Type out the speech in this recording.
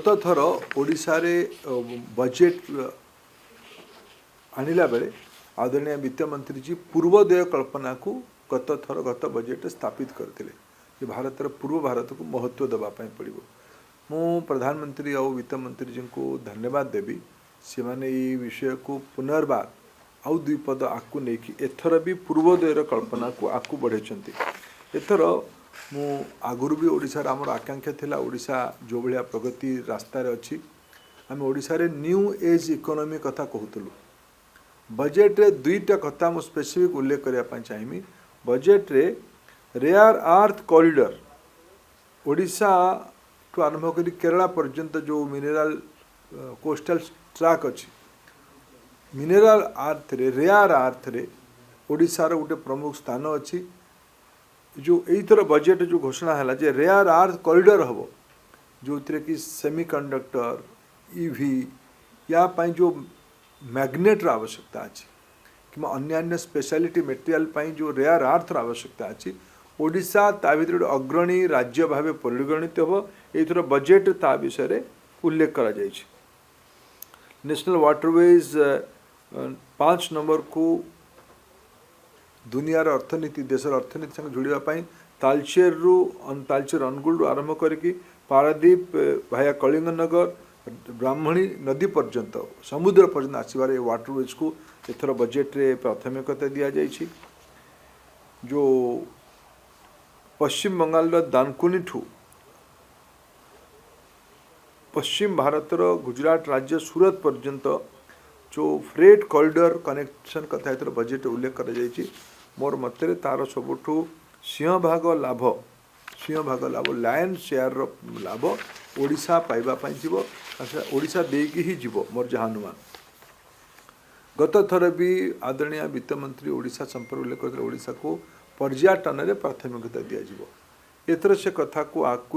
गत थर ओडिशा रे बजेट आनिला बेले आदरणीय वित्त मंत्री जी पूर्वोदय कल्पना को गत बजेट स्थापित करते भारतर पूर्व भारत को महत्व देवाई पड़ो। मु प्रधानमंत्री और वित्त मंत्री जी को धन्यवाद देवी से माने ये विषय को पुनर्बार आउ दुई पद आकु नहीं एथर भी पूर्वोदय कल्पना को आकु बढ़े। एथर मु आगुरी भी ओडिशार आमर आकांक्षा थिला ओडिशा जो भाया प्रगति रास्तार अच्छी आम ओडिशा रे न्यू एज इकोनॉमी कथा कहूलु। बजेट रे दुईटा कथा मु स्पेसिफिक उल्लेख करने चाहिए। बजेट रे रेयर आर्थ कॉरिडोर ओडिशा ठू आरंभ कर केरला पर्यंत जो मिनेराल कोस्टल ट्रैक अच्छी मिनेराल आर्थ रे रेयर आर्थ रे ओडिशार गोटे प्रमुख स्थान अच्छी। जो यहीथर बजेट जो घोषणा है जे रेयर आर्थ कॉरिडोर हम जो कि सेमीकंडक्टर ईवी या पाई जो मैग्नेटर आवश्यकता अच्छी कि अन्य स्पेशलिटी मेटेरियल जो रेयर आर्थर आवश्यकता अच्छी ओडिशा ता भीतर अग्रणी राज्य भाव परिगणित हो। एथर बजेट ता विषय उल्लेख करा जायछि। नेशनल वाटरवेज 5 नंबर को दुनियार अर्थनीति देशर अर्थनीति संग जोड़ापी तालचेर अनुगुल आरंभ करके पारादीप भाया कलिंगनगर ब्राह्मणी नदी पर्यंत समुद्र पर्यंत आसबार वाटरवेज को एथर बजेट रे प्राथमिकता दि जाइछि। जो पश्चिम बंगाल दानकुनी ठू पश्चिम भारतर गुजरात राज्य सूरत पर्यंत जो फ्रेट कॉरिडोर कनेक्शन कथा एथर बजेट उल्लेख कर जाइछि। मोर मत तार सबुठू सिंहभाग लाभ लायन शेयर लाभ ओडिशा पाइबापी जीव ओडिशा देकी ही जीव मोर जहाँ अनुमान। गत थर भी आदरणीय वित्त मंत्री ओडिशा संपर्क उल्लेख करते ओडिशा को पर्यटन में प्राथमिकता दिज्व। एथर से कथा को आकु